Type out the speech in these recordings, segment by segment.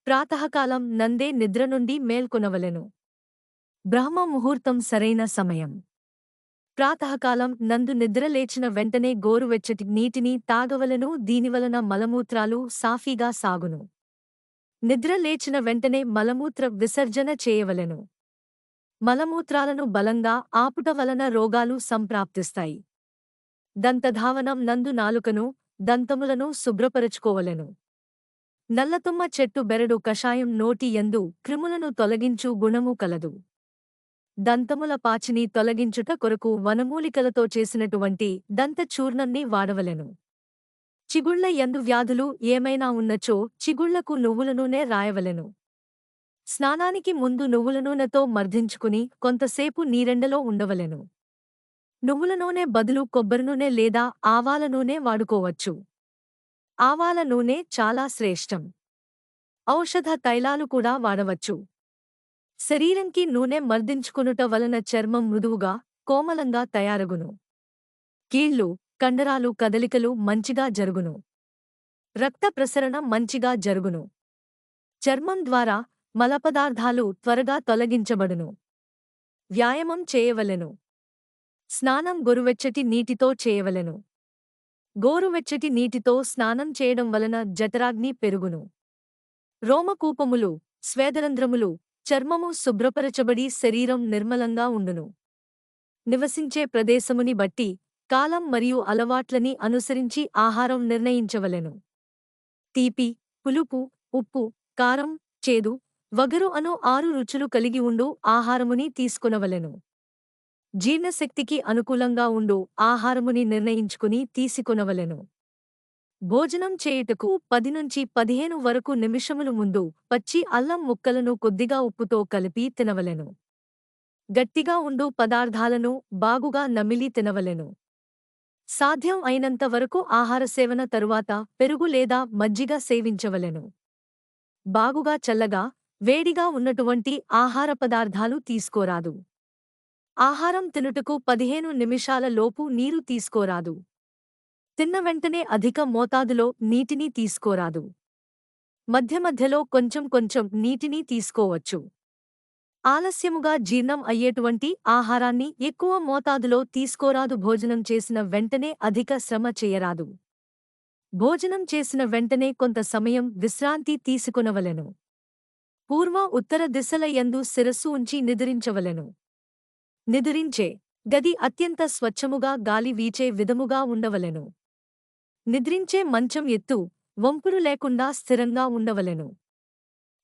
ప్రాతఃకాలం నందే నిద్ర నుండి మేల్కొనవలెను. బ్రహ్మ ముహూర్తం సరైన సమయం. ప్రాతఃకాలం నందు నిద్రలేచిన వెంటనే గోరువెచ్చటి నీటిని తాగవలెను. దీనివలన మలమూత్రాలు సాఫీగా సాగును. నిద్ర లేచిన వెంటనే మలమూత్ర విసర్జన చేయవలెను. మలమూత్రాలను బలంగా ఆపుట వలన రోగాలు సంప్రాప్తిస్తాయి. దంతధావనం నందు నాలుకను, దంతములను శుభ్రపరచుకోవలెను. నల్లతుమ్మ చెట్టు బెరడు కషాయం నోటి యందు క్రిములను తొలగించు గుణము కలదు. దంతముల పాచిని తొలగించుట కొరకు వనమూలికలతో చేసినటువంటి దంత చూర్ణంని వాడవలెను. చిగుళ్ల యందు వ్యాధులు ఏమైనా ఉన్నచో చిగుళ్లకు నువ్వుల నూనె రాయవలెను. స్నానానికి ముందు నువ్వుల నూనెతో మర్దించుకుని కొంతసేపు నీరెండలో ఉండవలెను. నువ్వుల నూనె బదులు కొబ్బరి నూనె లేదా ఆవాల నూనె వాడుకోవచ్చు. ఆవాల నూనె చాలా శ్రేష్టం. ఔషధ తైలాలు కూడా వాడవచ్చు. శరీరంకి నూనె మర్దించుకునుట వలన చర్మం మృదువుగా, కోమలంగా తయారగును. కీళ్లు, కండరాలు కదలికలు మంచిగా జరుగును. రక్త ప్రసరణ మంచిగా జరుగును. చర్మం ద్వారా మలపదార్థాలు త్వరగా తొలగించబడును. వ్యాయామం చేయవలెను. స్నానం గోరువెచ్చటి నీటితో చేయవలెను. గోరువెచ్చటి నీటితో స్నానం చేయడం వలన జఠరాగ్ని పెరుగును. రోమకూపములు, స్వేదరంధ్రములు, చర్మము శుభ్రపరచబడి శరీరం నిర్మలంగా ఉండును. నివసించే ప్రదేశముని బట్టి కాలం మరియు అలవాట్లని అనుసరించి ఆహారం నిర్ణయించవలెను. తీపి, పులుపు, ఉప్పు, కారం, చేదు, వగరు అను 6 రుచులు కలిగి ఉండు ఆహారముని తీసుకొనవలెను. జీర్ణశక్తికి అనుకూలంగా ఉండు ఆహారముని నిర్ణయించుకుని తీసుకొనవలెను. భోజనం చేయుటకు 10 నుంచి 15 వరకు నిమిషములు ముందు పచ్చి అల్లం ముక్కలను కొద్దిగా ఉప్పుతో కలిపి తినవలెను. గట్టిగా ఉండు పదార్థాలను బాగుగా నమిలి తినవలెను. సాధ్యం అయినంత వరకు ఆహార సేవన తరువాత పెరుగు లేదా మజ్జిగ సేవించవలెను. బాగుగా చల్లగా, వేడిగా ఉన్నటువంటి ఆహార పదార్థాలు తీసుకోరాదు. ఆహారం తినుటకు 15 నిమిషాల లోపు నీరు తీసుకోరాదు. తిన్న వెంటనే అధిక మోతాదులో నీటిని తీసుకోరాదు. మధ్య మధ్యలో కొంచెం కొంచెం నీటిని తీసుకోవచ్చు. ఆలస్యముగా జీర్ణం అయ్యేటువంటి ఆహారాన్ని ఎక్కువ మోతాదులో తీసుకోరాదు. భోజనం చేసిన వెంటనే అధిక శ్రమ చేయరాదు. భోజనం చేసిన వెంటనే కొంత సమయం విశ్రాంతి తీసుకొనవలెను. పూర్వ ఉత్తర దిశల యందు శిరస్సు ఉంచి నిదురించవలెను. నిదురించే గది అత్యంత స్వచ్ఛముగా గాలి వీచే విధముగా ఉండవలెను. నిద్రించే మంచం ఎత్తు, వంపులు లేకుండా స్థిరంగా ఉండవలెను.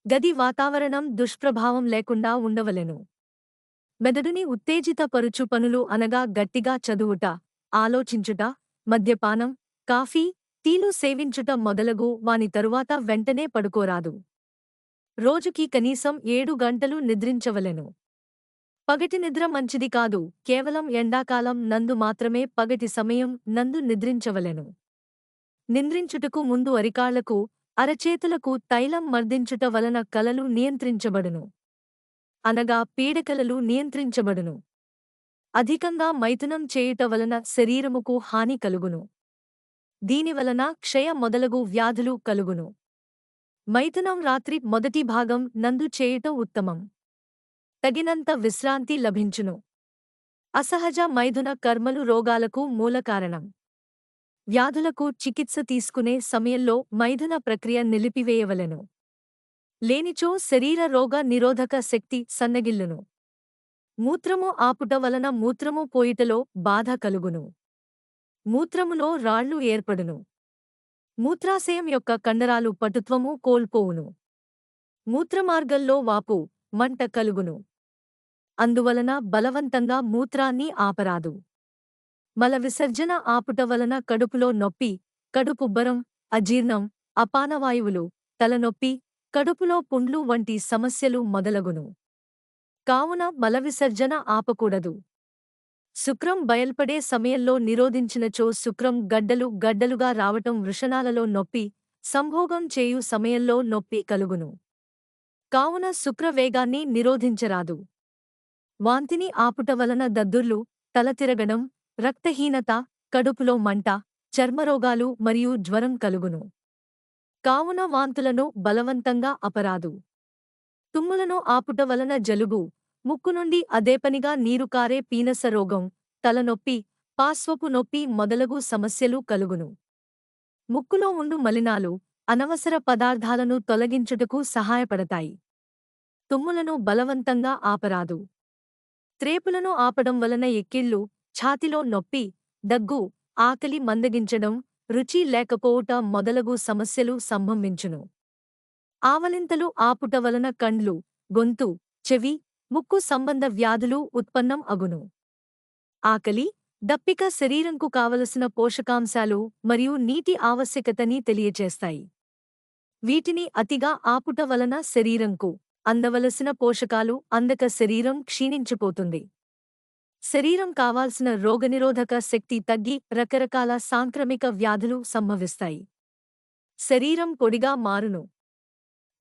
గది వాతావరణం దుష్ప్రభావం లేకుండా ఉండవలెను. మెదడుని ఉత్తేజితపరుచు పనులు అనగా గట్టిగా చదువుట, ఆలోచించుట, మద్యపానం, కాఫీ, టీలు సేవించుట మొదలగు వాని తరువాత వెంటనే పడుకోరాదు. రోజుకి కనీసం 7 గంటలు నిద్రించవలెను. పగటి నిద్ర మంచిది కాదు. కేవలం ఎండాకాలం నందు మాత్రమే పగటి సమయం నందు నిద్రించవలెను. నిద్రించుటకు ముందు అరికాళ్లకు, అరచేతులకు తైలం మర్దించుట వలన కలలు నియంత్రించబడును. అనగా పీడకలలు నియంత్రించబడును. అధికంగా మైథునం చేయుట వలన శరీరముకు హాని కలుగును. దీనివలన క్షయ మొదలగు వ్యాధులు కలుగును. మైథునం రాత్రి మొదటి భాగం నందు చేయుట ఉత్తమం. తగినంత విశ్రాంతి లభించును. అసహజ మైథున కర్మలు రోగాలకు మూలకారణం. వ్యాధులకు చికిత్స తీసుకునే సమయంలో మైథున ప్రక్రియ నిలిపివేయవలెను. లేనిచో శరీర రోగ నిరోధక శక్తి సన్నగిల్లును. మూత్రము ఆపుట వలన మూత్రము పోయుటలో బాధ కలుగును. మూత్రములో రాళ్లు ఏర్పడును. మూత్రాశయం యొక్క కండరాలు పటుత్వము కోల్పోవును. మూత్రమార్గంలో వాపు, మంట కలుగును. అందువలన బలవంతంగా మూత్రాన్ని ఆపరాదు. మల విసర్జన ఆపుట వలన కడుపులో నొప్పి, కడుపుబ్బరం, అజీర్ణం, అపానవాయువులు, తలనొప్పి, కడుపులో పుండ్లు వంటి సమస్యలు మొదలగును. కావున మల విసర్జన ఆపకూడదు. శుక్రం బయల్పడే సమయంలో నిరోధించినచో శుక్రం గడ్డలుగా రావటం, వృషణాలలో నొప్పి, సంభోగం చేయు సమయంలో నొప్పి కలుగును. కావున శుక్రవేగాన్ని నిరోధించరాదు. వాంతిని ఆపుట వలన దద్దుర్లు, తలతిరగడం, రక్తహీనత, కడుపులో మంట, చర్మరోగాలు మరియు జ్వరం కలుగును. కావున వాంతులను బలవంతంగా అపరాదు. తుమ్ములను ఆపుట వలన జలుబు, ముక్కు నుండి అదేపనిగా నీరు కారే పీనస రోగం, తలనొప్పి, పార్శ్వపు నొప్పి మొదలగు సమస్యలు కలుగును. ముక్కులో ఉండు మలినాలు, అనవసర పదార్థాలను తొలగించుటకు సహాయపడతాయి. తుమ్ములను బలవంతంగా ఆపరాదు. త్రేపులను ఆపడం వలన ఎక్కిళ్ళు, ఛాతిలో నొప్పి, దగ్గు, ఆకలి మందగించడం, రుచి లేకపోవుట మొదలగు సమస్యలు సంభవించును. ఆవలింతలు ఆపుట వలన కండ్లు, గొంతు, చెవి, ముక్కు సంబంధ వ్యాధులు ఉత్పన్నం అగును. ఆకలి, దప్పిక శరీరంకు కావలసిన పోషకాంశాలు మరియు నీటి ఆవశ్యకతని తెలియచేస్తాయి. వీటిని అతిగా ఆపుట వలన శరీరంకు అందవలసిన పోషకాలు అందక శరీరం క్షీణించిపోతుంది. శరీరం కావాల్సిన రోగనిరోధక శక్తి తగ్గి రకరకాల సాంక్రమిక వ్యాధులు సంభవిస్తాయి. శరీరం పొడిగా మారును.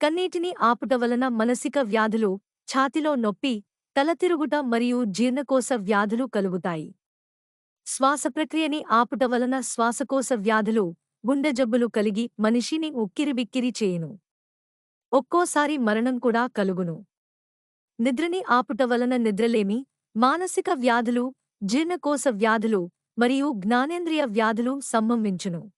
కన్నీటిని ఆపుట వలన మానసిక వ్యాధులు, ఛాతిలో నొప్పి, తలతిరుగుట మరియు జీర్ణకోశ వ్యాధులు కలుగుతాయి. శ్వాస ప్రక్రియని ఆపుట వలన శ్వాసకోశ వ్యాధులు, గుండె జబ్బులు కలిగి మనిషిని ఉక్కిరిబిక్కిరి చేయును. ఒక్కోసారి మరణం కూడా కలుగును. నిద్రని ఆపుట వలన నిద్రలేమి, మానసిక వ్యాధులు, జీర్ణకోశ వ్యాధులు మరియు జ్ఞానేంద్రియ వ్యాధులు సంభవించును.